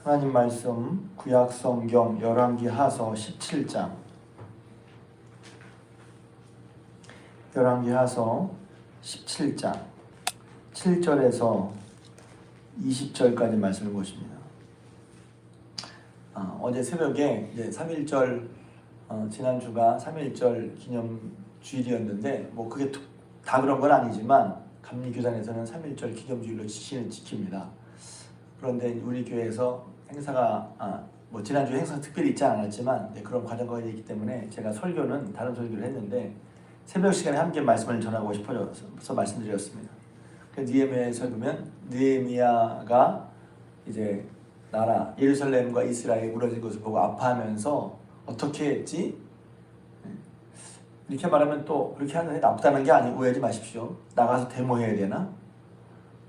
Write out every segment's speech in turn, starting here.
하나님 말씀 구약 성경 열왕기하서 17장 열왕기하서 17장 7절에서 20절까지 말씀을 보십니다. 어제 새벽에 이제 3.1절 지난주가 3.1절 기념 주일이었는데 뭐 그게 다 그런 건 아니지만 감리교단에서는 3.1절 기념주일로 지킵니다. 그런데 우리 교회에서 행사가 뭐 지난주에 행사가 특별히 있지 않았지만 그런 과정이 있기 때문에 제가 설교는 다른 설교를 했는데 새벽 시간에 함께 말씀을 전하고 싶어서 말씀드렸습니다. 느헤미야에서 보면 느헤미야가 이제 나라 예루살렘과 이스라엘이 무너진 것을 보고 아파하면서 어떻게 했지? 이렇게 말하면 또 그렇게 하는 게 나쁘다는 게 아니고 오해하지 마십시오. 나가서 데모해야 되나?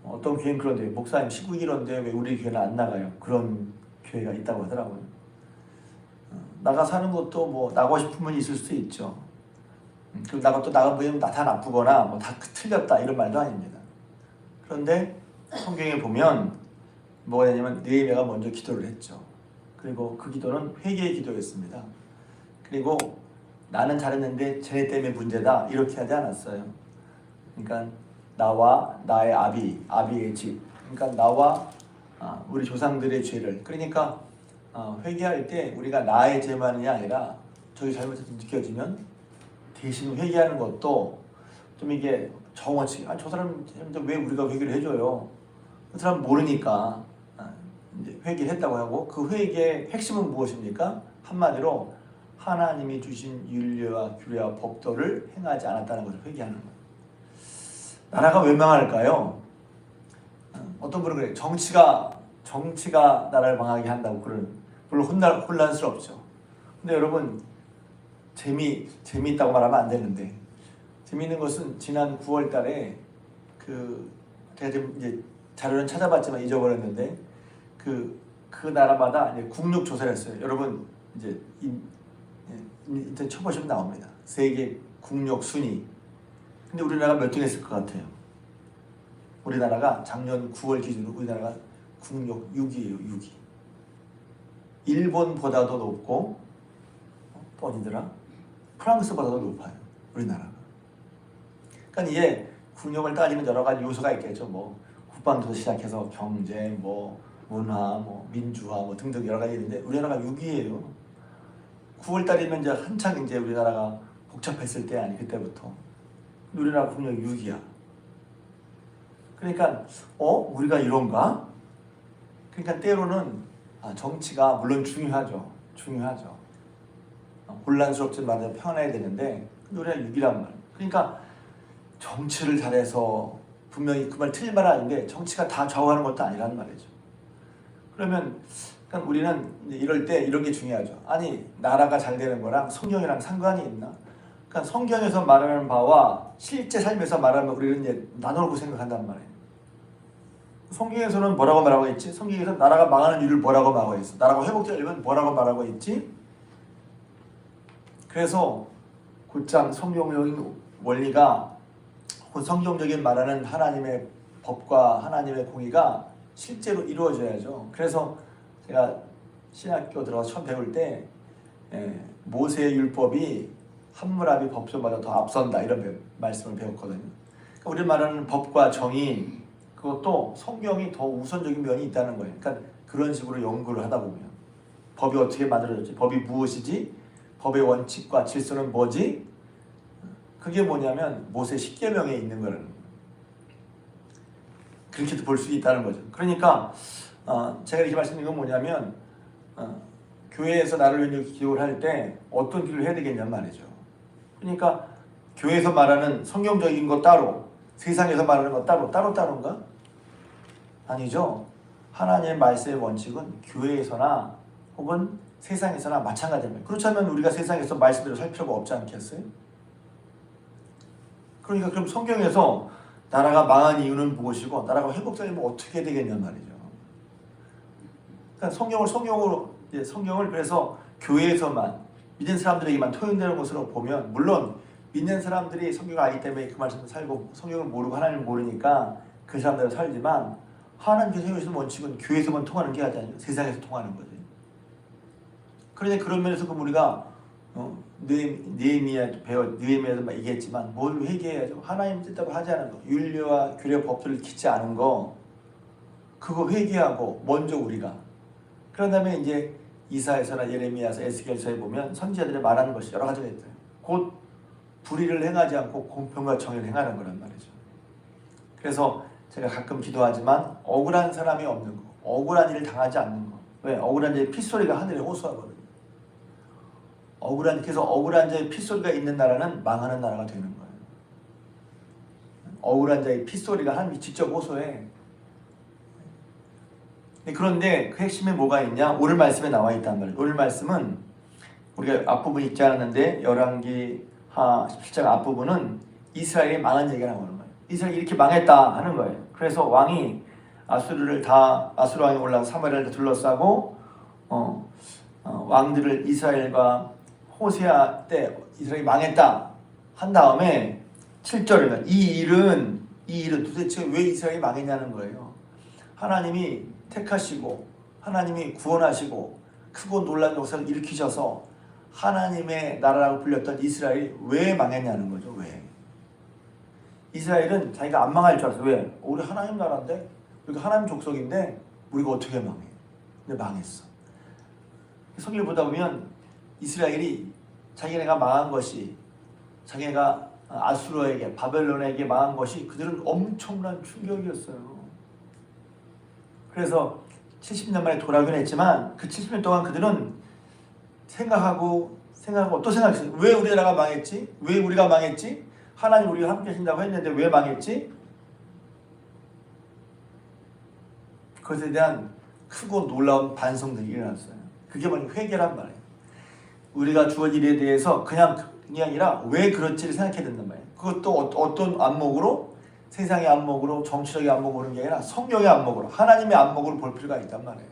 어떤 교회는 그런데 목사님 시국이런데 왜 우리 교회는 안 나가요? 그런 교회가 있다고 하더라고요. 나가서 하는 것도 뭐 나가고 싶으면 있을 수도 있죠. 그리고 나가보면 다 나쁘거나 뭐 다 틀렸다 이런 말도 아닙니다. 그런데 성경에 보면 뭐가 되냐면 느헤미야가 먼저 기도를 했죠. 그리고 그 기도는 회개의 기도였습니다. 그리고 나는 잘했는데 쟤네 때문에 문제다 이렇게 하지 않았어요. 그러니까 나와 나의 아비의 집, 그러니까 나와 우리 조상들의 죄를, 그러니까 회개할 때 우리가 나의 죄만이 아니라 저기 잘못해서 느껴지면 대신 회개하는 것도 좀 이게 정어치, 저 사람 왜 우리가 회개를 해줘요? 그 사람 모르니까 이제 회개를 했다고 하고, 그 회개의 핵심은 무엇입니까? 한마디로 하나님이 주신 윤례와 규례와 법도를 행하지 않았다는 것을 회개하는 거예요. 나라가 왜 망할까요? 어떤 분은 그래요. 정치가 나라를 망하게 한다고 물론 혼란스럽죠. 근데 여러분 재미있다고 말하면 안 되는데, 재미있는 것은 지난 9월 달에 제가 좀 이제 자료는 찾아봤지만 잊어버렸는데 그 나라마다 이제 국력 조사를 했어요. 여러분 이제 인터넷 쳐보시면 나옵니다. 세계 국력 순위. 근데 우리나라가 몇 등 했을 것 같아요? 우리나라가 작년 9월 기준으로 우리나라가 국력 6위예요. 6위. 일본보다도 높고 또 어디더라? 프랑스보다도 높아요. 우리나라가. 그러니까 이게 국력을 따지는 여러 가지 요소가 있겠죠. 뭐 국방부터 시작해서 경제, 뭐 문화, 뭐 민주화, 뭐 등등 여러 가지 있는데 우리나라가 6위예요. 9월 달이면 이제 한창 이제 우리나라가 복잡했을 때 아니 그때부터. 우리나라 국력 6위야. 그러니까 우리가 이런가? 그러니까 때로는 정치가 물론 중요하죠. 혼란스럽지 말아서 편해야 되는데 우리가 6위란 말이에요. 그러니까 정치를 잘해서 분명히 그 말 틀린 말 아닌데 정치가 다 좌우하는 것도 아니라는 말이죠. 그러면 그러니까 우리는 이럴 때 이런 게 중요하죠. 아니 나라가 잘 되는 거랑 성경이랑 상관이 있나? 그러니까 성경에서 말하는 바와 실제 삶에서 말하는 바 우리는 이제 나누고 생각한단 말이에요. 성경에서는 뭐라고 말하고 있지? 성경에서 나라가 망하는 이유를 뭐라고 말하고 있어? 나라가 회복되려면 뭐라고 말하고 있지? 그래서 곧장 성경적인 원리가, 성경적인 말하는 하나님의 법과 하나님의 공의가 실제로 이루어져야죠. 그래서 제가 신학교 들어가서 처음 배울 때 모세의 율법이 함무라비 법조보다 더 앞선다 이런 말씀을 배웠거든요. 그러니까 우리 말하는 법과 정의, 그것도 성경이 더 우선적인 면이 있다는 거예요. 그러니까 그런 식으로 연구를 하다 보면 법이 어떻게 만들어졌지? 법이 무엇이지? 법의 원칙과 질서는 뭐지? 그게 뭐냐면 모세 10계명에 있는 거라는 거예요. 그렇게도 볼 수 있다는 거죠. 그러니까 제가 이렇게 말씀드린 건 뭐냐면 교회에서 나를 위해 기도를 할 때 어떤 기도를 해야 되겠냔 말이죠. 그러니까 교회에서 말하는 성경적인 거 따로, 세상에서 말하는 거 따로인가? 아니죠. 하나님의 말씀의 원칙은 교회에서나 혹은 세상에서나 마찬가지입니다. 그렇다면 우리가 세상에서 말씀대로 살 필요가 없지 않겠어요? 그러니까 그럼 성경에서 나라가 망한 이유는 무엇이고 나라가 회복되려면 어떻게 되겠냔 말이죠. 그러니까 성경을 그래서 교회에서만 믿는 사람들에게만 토용되는 것으로 보면, 물론 믿는 사람들이 성경을 알기 때문에 그 말씀을 살고 성경을 모르고 하나님을 모르니까 그 사람대로 살지만 하나님께서 세우신 원칙은 교회에서만 통하는 게 아니라 세상에서 통하는 거지. 그러니 그런 면에서 그럼 우리가 느헤미야도 막 얘기했지만 뭘 회개해야죠? 하나님 뜻대로 하지 않은 거, 율례와 규례 법들을 짓지 않은 거, 그거 회개하고 먼저 우리가. 그런 다음에 이제 이사야서나 예레미야서, 에스겔서에 보면 선지자들이 말하는 것이 여러 가지가 있어요. 곧 불의를 행하지 않고 공평과 정의를 행하는 거란 말이죠. 그래서 제가 가끔 기도하지만 억울한 사람이 없는 거, 억울한 일을 당하지 않는 거. 왜? 억울한 자의 핏소리가 하늘에 호소하거든요. 그래서 억울한 자의 핏소리가 있는 나라는 망하는 나라가 되는 거예요. 억울한 자의 핏소리가 하나님이 직접 호소해. 그런데 그 핵심에 뭐가 있냐? 오늘 말씀에 나와 있단 말이에요. 오늘 말씀은 우리가 앞부분 읽지 않았는데 열왕기 하 17장 앞부분은 이스라엘이 망한 얘기가 나오는 거예요. 이스라엘이 이렇게 망했다 하는 거예요. 그래서 왕이 아수르 왕이 올라가 사마리아를 둘러싸고 왕들을 이스라엘과 호세아 때 이스라엘이 망했다 한 다음에 7절에 이 일은 도대체 왜 이스라엘이 망했냐는 거예요. 하나님이 택하시고 하나님이 구원하시고 크고 놀라운 역사를 일으키셔서 하나님의 나라라고 불렸던 이스라엘이 왜 망했냐는 거죠. 왜? 이스라엘은 자기가 안 망할 줄 알았어. 왜? 우리 하나님 나라인데, 우리가 하나님 족속인데 우리가 어떻게 망해? 근데 망했어. 성경을 보다 보면 이스라엘이 자기네가 망한 것이, 자기가 아수르에게, 바벨론에게 망한 것이 그들은 엄청난 충격이었어요. 그래서 70년 만에 돌아오긴 했지만 그 70년 동안 그들은 생각하고 또 생각했어요. 왜 우리나라가 망했지? 왜 우리가 망했지? 하나님 우리가 함께 하신다고 했는데 왜 망했지? 그것에 대한 크고 놀라운 반성들이 일어났어요. 그게 뭐냐? 회개란 말이에요. 우리가 주어진 일에 대해서 그냥 아니라 왜 그렇지를 생각해야 된단 말이에요. 그것도 어떤 안목으로? 세상의 안목으로, 정치적인 안목으로 보는 게 아니라 성령의 안목으로, 하나님의 안목으로 볼 필요가 있단 말이에요.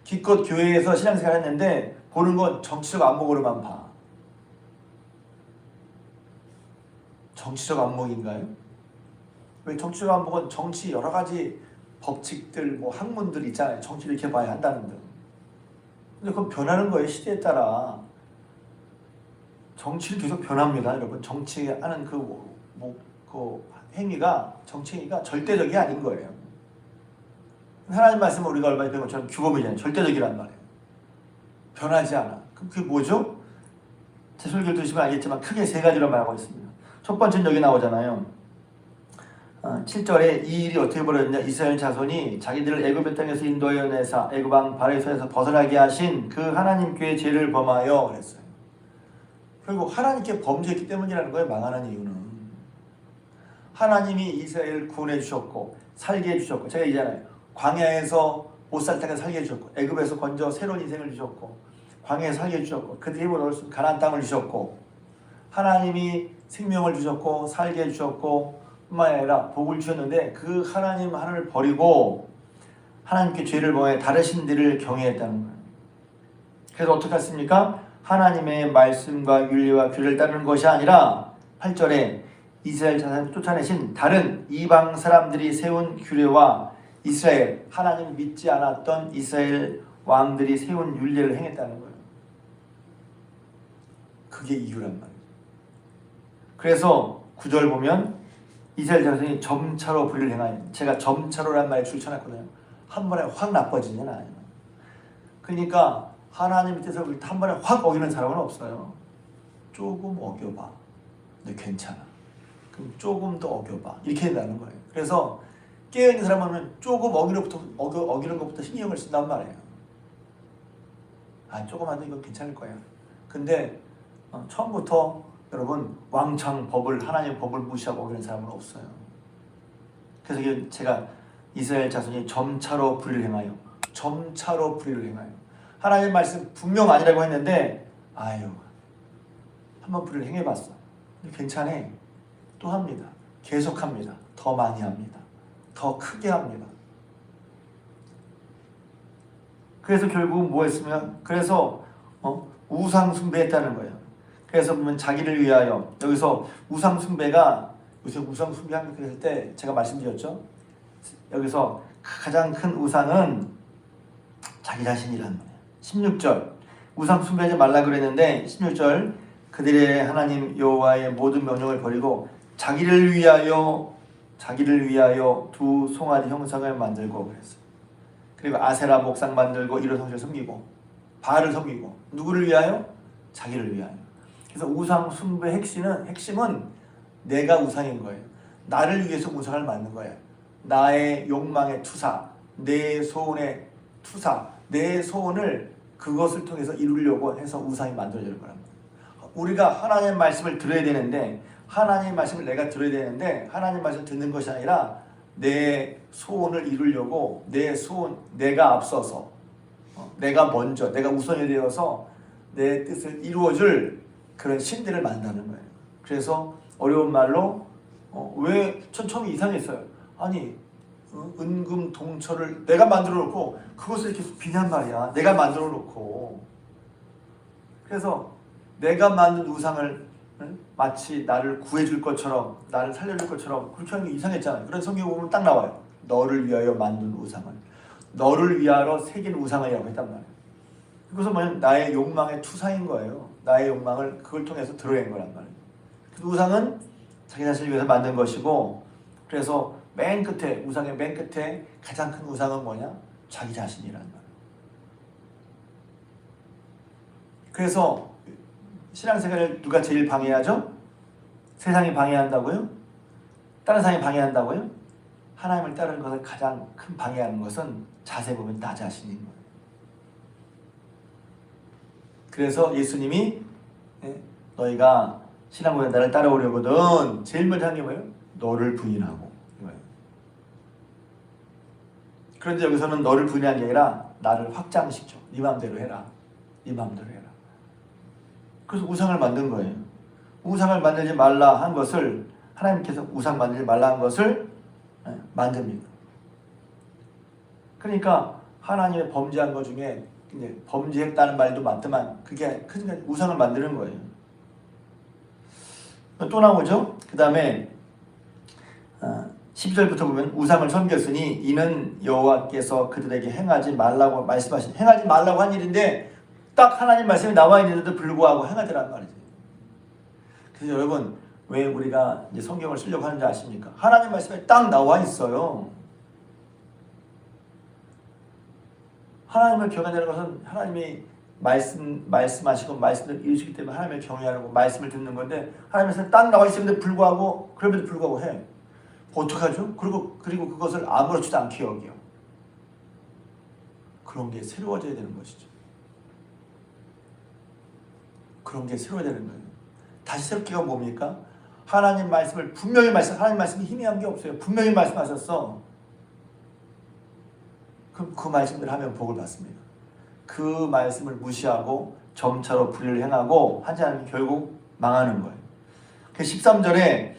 기껏 교회에서 신앙생활 했는데 보는 건 정치적 안목으로만 봐. 정치적 안목인가요? 왜 정치적 안목은 정치 여러 가지 법칙들, 학문들 있잖아요. 정치를 이렇게 봐야 한다는 등. 근데 그건 변하는 거예요. 시대에 따라. 정치는 계속 변합니다. 여러분, 정치하는 그 행위가, 정치 행위가 절대적이 아닌 거예요. 하나님 말씀은 우리가 얼마 전에 것처럼 규범이잖아요. 절대적이란 말이에요. 변하지 않아. 그럼 그게 뭐죠? 제 설교를 들으시면 알겠지만 크게 세 가지로 말하고 있습니다. 첫 번째는 여기 나오잖아요. 7절에 이 일이 어떻게 벌어졌냐? 이스라엘 자손이 자기들을 애굽의 땅에서 인도하여 내사 애굽 왕 바로의 손에서 벗어나게 하신 그 하나님께 죄를 범하여 그랬어요. 결국 하나님께 범죄했기 때문이라는 거예요. 망하는 이유는. 하나님이 이스라엘을 구원해 주셨고 살게 해주셨고, 제가 얘기잖아요. 광야에서 못 살 땅에 살게 해주셨고, 애굽에서 건져 새로운 인생을 주셨고, 광야에서 살게 해주셨고, 그들이 힘을 얻을 수 있는 가나안 땅을 주셨고, 하나님이 생명을 주셨고 살게 해주셨고 뿐만 아니라 복을 주셨는데 그 하나님을 버리고 하나님께 죄를 범해 다른 신들을 경외했다는 거예요. 그래서 어떻게 했습니까? 하나님의 말씀과 윤리와 규례를 따르는 것이 아니라 8절에 이스라엘 자손을 쫓아내신 다른 이방 사람들이 세운 규례와 이스라엘, 하나님 믿지 않았던 이스라엘 왕들이 세운 윤례를 행했다는 거예요. 그게 이유란 말이에요. 그래서 9절 보면 이스라엘 자손이 점차로 불의를 행하여, 제가 점차로란 말에 출처났거든요. 한 번에 확 나빠지는 않아요. 그러니까 하나님 밑에서 한 번에 확 어기는 사람은 없어요. 조금 어겨봐. 근데 괜찮아. 그럼 조금 더 어겨봐. 이렇게 된다는 거예요. 그래서 깨어있는 사람은 조금 어기는 것부터 신경을 쓴단 말이에요. 조금 하면 이건 괜찮을 거야. 근데 처음부터 여러분 왕창 법을, 하나님의 법을 무시하고 어기는 사람은 없어요. 그래서 제가 이스라엘 자손이 점차로 불의를 행하여, 점차로 불의를 행하여, 하나님의 말씀 분명 아니라고 했는데 한번 불의를 행해봤어. 괜찮아. 또 합니다. 계속합니다. 더 많이 합니다. 더 크게 합니다. 그래서 결국은 뭐 했으면, 그래서 우상 숭배했다는 거예요. 그래서 보면 자기를 위하여, 여기서 우상 숭배가, 요새 우상 숭배하는 때 제가 말씀드렸죠. 여기서 가장 큰 우상은 자기 자신이라는 거예요. 16절 우상 숭배하지 말라 그랬는데 16절 그들의 하나님 여호와의 모든 명령을 버리고 자기를 위하여 두 송아지 형상을 만들고 그랬어요. 그리고 아세라 목상 만들고 이런 성질을 섬기고 바알을 섬기고 누구를 위하여? 자기를 위하여. 그래서 우상 숭배 핵심은 내가 우상인 거예요. 나를 위해서 우상을 만든 거예요. 나의 욕망의 투사, 내 소원의 투사, 내 소원을 그것을 통해서 이루려고 해서 우상이 만들어지는 거란 말이에요. 우리가 하나님의 말씀을 들어야 되는데 하나님의 말씀을 내가 들어야 되는데 하나님의 말씀을 듣는 것이 아니라 내 소원을 이루려고 내가 앞서서 내가 먼저 내가 우선이 되어서 내 뜻을 이루어줄 그런 신들을 만드는 거예요. 그래서 어려운 말로 왜 처음에 이상했어요. 아니 은금 동처를 내가 만들어 놓고 그것을 이렇게 비난 말이야. 내가 만들어 놓고 그래서 내가 만든 우상을 마치 나를 구해줄 것처럼 나를 살려줄 것처럼 그렇게 하는 게 이상했잖아요. 그런 성경 보면 딱 나와요. 너를 위하여 만든 우상을 너를 위하여 새긴 우상이라고 했단 말이에요. 그것은 뭐냐면 나의 욕망의 투사인 거예요. 나의 욕망을 그걸 통해서 드러낸 거란 말이에요. 그 우상은 자기 자신을 위해서 만든 것이고 그래서 맨 끝에 우상의 맨 끝에 가장 큰 우상은 뭐냐? 자기 자신이란 말이에요. 그래서 신앙생활을 누가 제일 방해하죠? 세상이 방해한다고요? 다른 사람이 방해한다고요? 하나님을 따르는 것을 가장 큰 방해하는 것은 자세히 보면 나 자신인 거예요. 그래서 예수님이 너희가 신앙고에 나를 따라오려거든 제일 먼저 하는 게 뭐예요? 너를 부인하고 이거예요. 그런데 여기서는 너를 부인하는 게 아니라 나를 확장시켜. 네 마음대로 해라. 네 마음대로 해라. 그래서 우상을 만든 거예요. 우상을 만들지 말라 한 것을 하나님께서 우상 만들지 말라 한 것을 만듭니다. 그러니까 하나님의 범죄한 것 중에 이제 범죄했다는 말도 맞지만 그게 큰 우상을 만드는 거예요. 또 나오죠. 그 다음에 12절부터 보면 우상을 섬겼으니 이는 여호와께서 그들에게 행하지 말라고 말씀하신 행하지 말라고 한 일인데 딱 하나님 말씀이 나와 있는데도 불구하고 행하더란 말이죠. 그래서 여러분 왜 우리가 이제 성경을 쓰려고 하는지 아십니까? 하나님 말씀에 딱 나와 있어요. 하나님을 경외하는 것은 하나님이 말씀하시고 말씀을 이루시기 때문에 하나님을 경외하고 말씀을 듣는 건데 하나님께서 딱 나와 있음에도 불구하고 그럼에도 불구하고 해. 어떡하죠? 그리고 그것을 아무렇지도 않게 여겨. 그런 게 새로워져야 되는 것이죠. 그런 게 새로워야 되는 거예요. 다시 새롭게가 뭡니까? 하나님 말씀을 분명히 하나님 말씀이 희미한 게 없어요. 분명히 말씀하셨어. 그럼 그 말씀대로 하면 복을 받습니다. 그 말씀을 무시하고 점차로 불의를 행하고 하지 않으면 결국 망하는 거예요. 13절에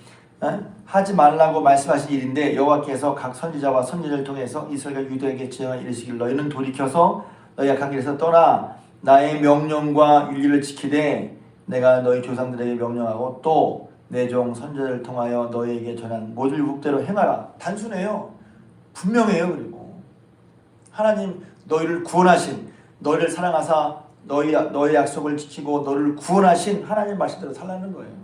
하지 말라고 말씀하신 일인데 여호와께서 각 선지자와 선지자를 통해서 이스라엘과 유다에게 지령하여 이르시기를 너희는 돌이켜서 너희 악한 길에서 떠나 나의 명령과 윤리를 지키되 내가 너희 조상들에게 명령하고 또 내 종 선지자를 통하여 너희에게 전한 모든 율법대로 행하라. 단순해요. 분명해요. 그리고 하나님 너희를 구원하신 너희를 사랑하사 너희 약속을 지키고 너를 구원하신 하나님 말씀대로 살라는 거예요.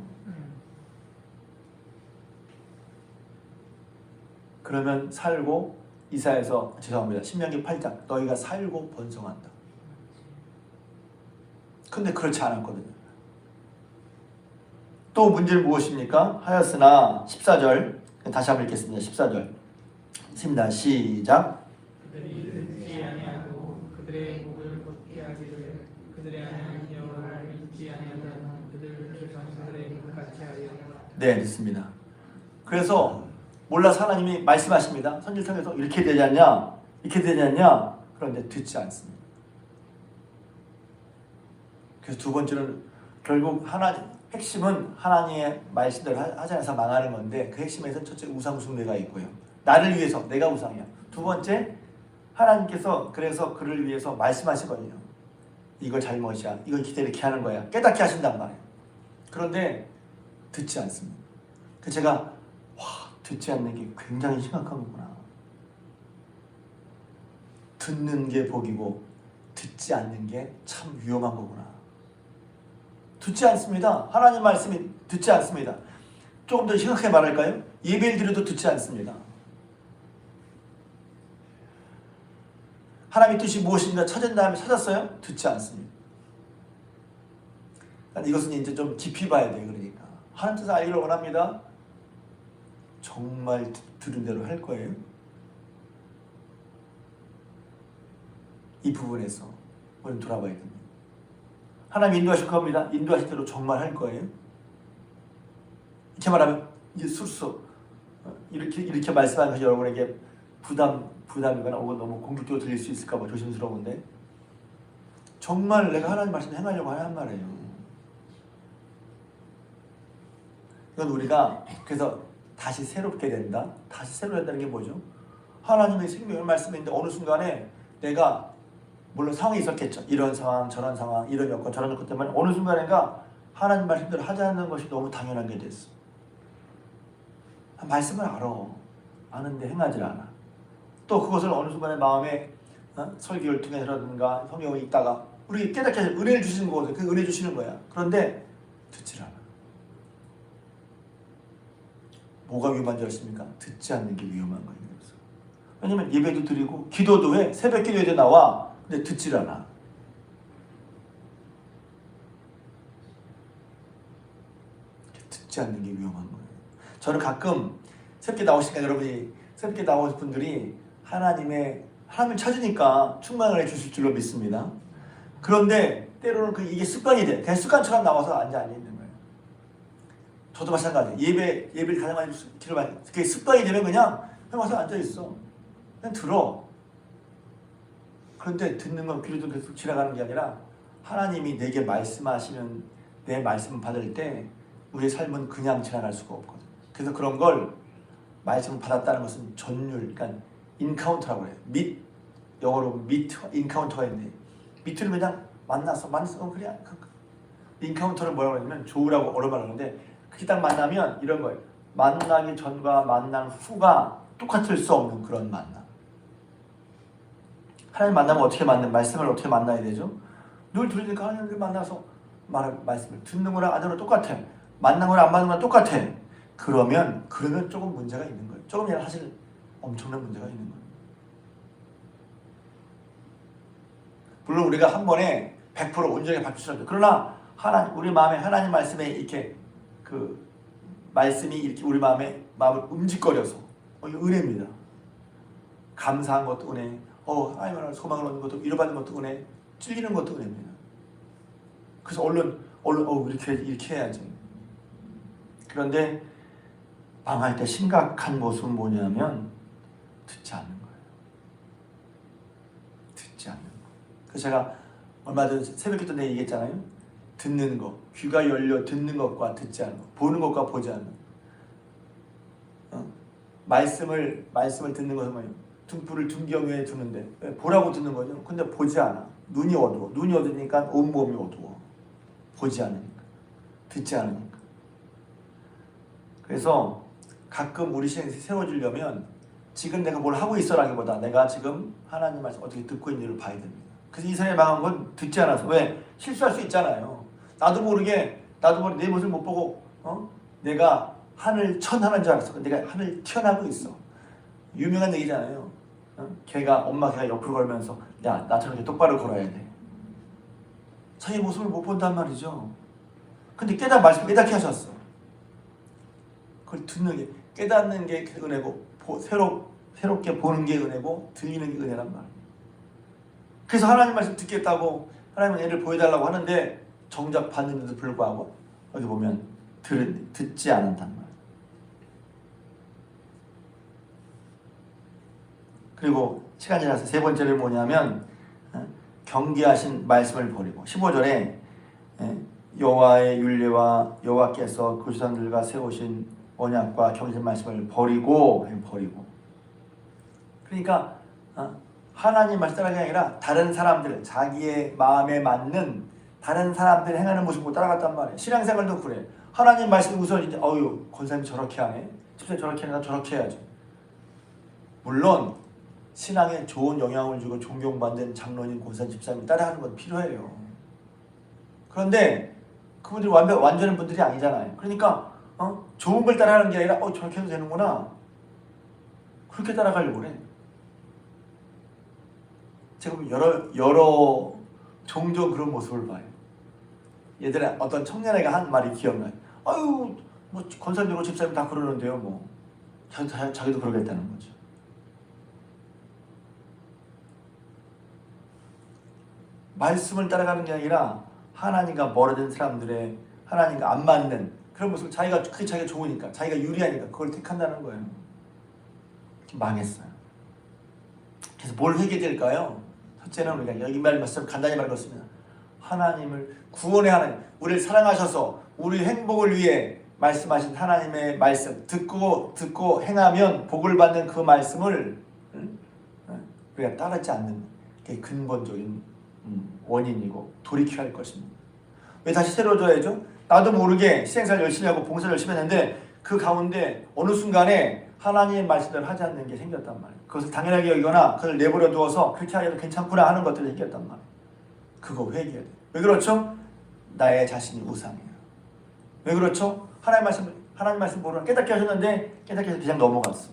그러면 살고 이사야서 죄송합니다. 신명기 8장 너희가 살고 번성한다. 근데 그렇지 않았거든요. 또 문제는 무엇입니까? 하였으나 14절 다시 한번 읽겠습니다. 14절 읽습니다. 시작. 그들이 듣지 아니하고 그들의 목을 걷게 하기를 그들의 하나님 여호와를 믿지 아니하던 그들 조상들의 같이 하여. 네, 됐습니다. 그래서 몰라서 하나님이 말씀하십니다. 선지를 통해서 이렇게 되지 않냐? 이렇게 되지 않냐? 그런데 듣지 않습니다. 그래서 두 번째는 결국 핵심은 하나님의 말씀대로 하지 않아서 망하는 건데 그 핵심에서 첫째 우상 숭배가 있고요. 나를 위해서 내가 우상이야. 두 번째 하나님께서 그래서 그를 위해서 말씀하시거든요. 이걸 잘못이야. 이걸 이렇게 하는 거야. 깨닫게 하신단 말이에요. 그런데 듣지 않습니다. 그래서 제가 듣지 않는 게 굉장히 심각한 거구나. 듣는 게 복이고 듣지 않는 게 참 위험한 거구나. 듣지 않습니다. 하나님 말씀이 듣지 않습니다. 조금 더 심각하게 말할까요? 예배를 드려도 듣지 않습니다. 하나님의 뜻이 무엇인가 찾은 다음에 찾았어요? 듣지 않습니다. 이것은 이제 좀 깊이 봐야 돼요. 그러니까 하나님 뜻을 알기를 원합니다. 정말 들은 대로 할 거예요? 이 부분에서 우리는 돌아봐야 됩니다. 하나님 인도하실 겁니다. 인도하실 대로 정말 할 거예요? 이렇게 말하면 이제 술수 이렇게 말씀하는 것이 여러분에게 부담이거나 혹은 너무 공격적으로 들릴 수 있을까 봐 조심스러운데, 정말 내가 하나님 말씀 행하려고 하는 말이에요. 이건 우리가 그래서 다시 새롭게 된다. 다시 새로 된다는 게 뭐죠? 하나님의 생명의 말씀인데 어느 순간에 내가, 물론 상황이 있었겠죠. 이런 상황, 저런 상황, 이런 여건, 저런 여건 때문에 어느 순간인가 하나님 말씀대로 하지 않는 것이 너무 당연한 게 됐어. 말씀을 아는데 행하지 않아. 또 그것을 어느 순간에 마음에 설교를 통해서라든가 성경을 읽다가 우리 깨닫게 해서 은혜를 주시는 거거든. 그 은혜 주시는 거야. 그런데 듣질 않아. 뭐가 위험한 줄 아십니까? 듣지 않는 게 위험한 거예요. 왜냐면 예배도 드리고 기도도 해. 새벽 기도에도 나와. 근데 듣질 않아. 듣지 않는 게 위험한 거예요. 저는 가끔 새벽에 나오시니까 여러분이 새벽에 나오신 분들이 하나님을 찾으니까 충만을 해주실 줄로 믿습니다. 그런데 때로는 이게 습관이 돼. 그냥 습관처럼 나와서 앉아 있는 거예요. 저도 마찬가지예요. 예배를 가장 많이 기도 많이. 그게 습관이 되면 그냥 와서 앉아 있어. 그냥 들어. 그런데 듣는 건 귀로 계속 지나가는 게 아니라 하나님이 내게 말씀하시는 내 말씀 받을 때 우리의 삶은 그냥 지나갈 수가 없거든. 그래서 그런 걸 말씀을 받았다는 것은 전율, 그러니까 인카운터라고 해요. 영어로 미트, 인카운터가 있는데 미트를 그냥 만나서 그래. 인카운터를 뭐라고 하냐면 조우라고 어려워 하는데 그게 딱 만나면 이런 거예요. 만나기 전과 만난 후가 똑같을 수 없는 그런 만남. 하나님 만나면 어떻게 말씀을 어떻게 만나야 되죠? 늘 들으니까 하나님을 만나서 말씀을 듣는 거랑 안 하는 거랑 똑같아. 만난 거랑 안 만난 거랑 똑같아. 그러면 조금 문제가 있는 거예요. 조금이라 사실 엄청난 문제가 있는 거예요. 물론 우리가 한 번에 100% 온전하게 바뀔 수 없죠. 그러나 우리 마음에 하나님 말씀에 이렇게 그 말씀이 이렇게 우리 마음을 움직거려서 이거 은혜입니다. 감사한 것도 은혜, 하나님을 소망을 얻는 것도, 위로받는 것도 은혜, 찔리는 것도 은혜입니다. 그래서 얼른 이렇게 해야지. 그런데 망할 때 심각한 모습은 뭐냐면 듣지 않는 거예요. 듣지 않는 거. 그래서 제가 얼마 전에 새벽기도 때 얘기했잖아요. 듣는 거, 귀가 열려 듣는 것과 듣지 않는 거, 보는 것과 보지 않는 거. 말씀을 듣는 것은 뭐예요? 등불을 등경에 두는데 보라고 듣는 거죠. 근데 보지 않아. 눈이 어두워. 눈이 어두우니까 온몸이 어두워. 보지 않으니까. 듣지 않으니까. 그래서 가끔 우리 신앙이 세워지려면 지금 내가 뭘 하고 있어라기보다 내가 지금 하나님 말씀 어떻게 듣고 있는지를 봐야 됩니다. 그래서 이 사람이 망한 건 듣지 않아서. 왜? 실수할 수 있잖아요. 나도 모르게 내 모습을 못 보고 내가 하늘 천하는 줄 알았어. 내가 하늘 튀어나오고 있어. 유명한 얘기잖아요. 엄마 걔가 옆으로 걸면서 야, 나처럼 이렇게 똑바로 걸어야 돼. 자기 모습을 못 본단 말이죠. 근데 말씀 깨닫게 하셨어. 그걸 듣는 게, 깨닫는 게 은혜고 새롭게 보는 게 은혜고 들리는 게 은혜란 말이에요. 그래서 하나님 말씀 듣겠다고 하나님은 은혜를 보여달라고 하는데 정작 받는데도 불구하고 여기 보면 듣지 않는단 말이에요. 그리고 시간이 지나서 세 번째는 뭐냐면 경계하신 말씀을 버리고 15절에 여호와의 율례와 여호와께서 그 조상들과 세우신 언약과 경계하신 말씀을 버리고 그러니까 하나님 말씀 따라가는 게 아니라 다른 사람들, 자기의 마음에 맞는 다른 사람들이 행하는 모습을 따라갔단 말이에요. 신앙생활도 그래. 하나님 말씀 우선 이제 권사님이 저렇게 하네, 집사님이 저렇게 하네, 나 저렇게 해야지. 물론 신앙에 좋은 영향을 주고 존경받는 장로님, 권사, 집사님 따라하는 건 필요해요. 그런데 그분들이 완전한 분들이 아니잖아요. 그러니까 좋은 걸 따라하는 게 아니라 저렇게 해도 되는구나. 그렇게 따라가려고 그래. 제가 여러 종종 그런 모습을 봐요. 예전에 어떤 청년애가 한 말이 기억나요. 아유, 뭐 권사님하고 집사님 다 그러는데요. 뭐 자기도 그러겠다는 거죠. 말씀을 따라가는 게 아니라 하나님과 멀어진 사람들의 하나님과 안 맞는 그런 모습을 그게 자기가 좋으니까, 자기가 유리하니까 그걸 택한다는 거예요. 망했어요. 그래서 뭘 회개될까요? 첫째는 우리가 여기 말씀 간단히 말했습니다. 하나님을 구원의 하나님, 우리를 사랑하셔서 우리 행복을 위해 말씀하신 하나님의 말씀 듣고 행하면 복을 받는 그 말씀을 우리가 따르지 않는 게 근본적인 원인이고 돌이켜야 할 것입니다. 왜 다시 새로워져야죠? 나도 모르게 시행사를 열심히 하고 봉사를 열심히 했는데 그 가운데 어느 순간에 하나님의 말씀대로 하지 않는 게 생겼단 말이에요. 그것을 당연하게 여기거나 그걸 내버려 두어서 그렇게 하려도 괜찮구나 하는 것들이 생겼단 말이에요. 그거 회개해야 돼요. 왜 그렇죠? 나의 자신이 우상이에요. 왜 그렇죠? 하나님 말씀 모르는 깨닫게 하셨는데 깨닫게 해서 그냥 넘어갔어.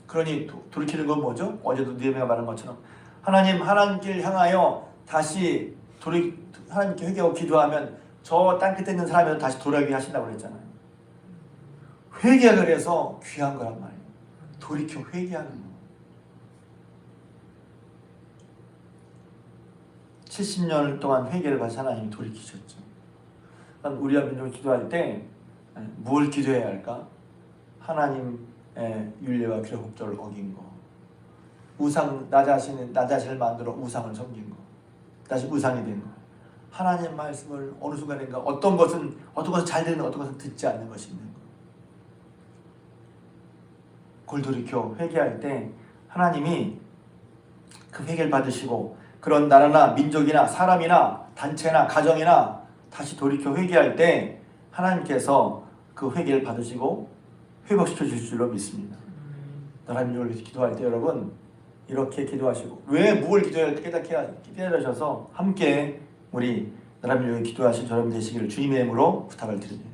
그러니 돌이키는 건 뭐죠? 어제도 느헤미야가 말한 것처럼 하나님길 향하여 다시 하나님께 회개하고 기도하면 저 땅끝에 있는 사람이 다시 돌아오게 하신다고 그랬잖아요. 회개가 그래서 귀한 거란 말이에요. 돌이켜 회개하는 거. 70년 동안 회개를 받아 하나님이 돌이키셨죠. 우리가 민족을 기도할 때 뭘 기도해야 할까? 하나님의 율례와 규례법도를 어긴 거, 나 자신을 만들어 우상을 섬긴 거, 다시 우상이 된 거, 하나님 말씀을 어느 순간인가 어떤 것은 잘 듣는, 어떤 것은 듣지 않는 것이 있는 거. 그걸 돌이켜 회개할 때 하나님이 그 회개를 받으시고 그런 나라나 민족이나 사람이나 단체나 가정이나 다시 돌이켜 회개할 때 하나님께서 그 회개를 받으시고 회복시켜 주실 줄로 믿습니다. 나라 민족을 위해서 기도할 때 여러분 이렇게 기도하시고 왜 뭘 기도해야 할지 깨닫게 하셔서 함께 우리 나라 민족을 기도하신 여러분 되시기를 주님의 이름으로 부탁을 드립니다.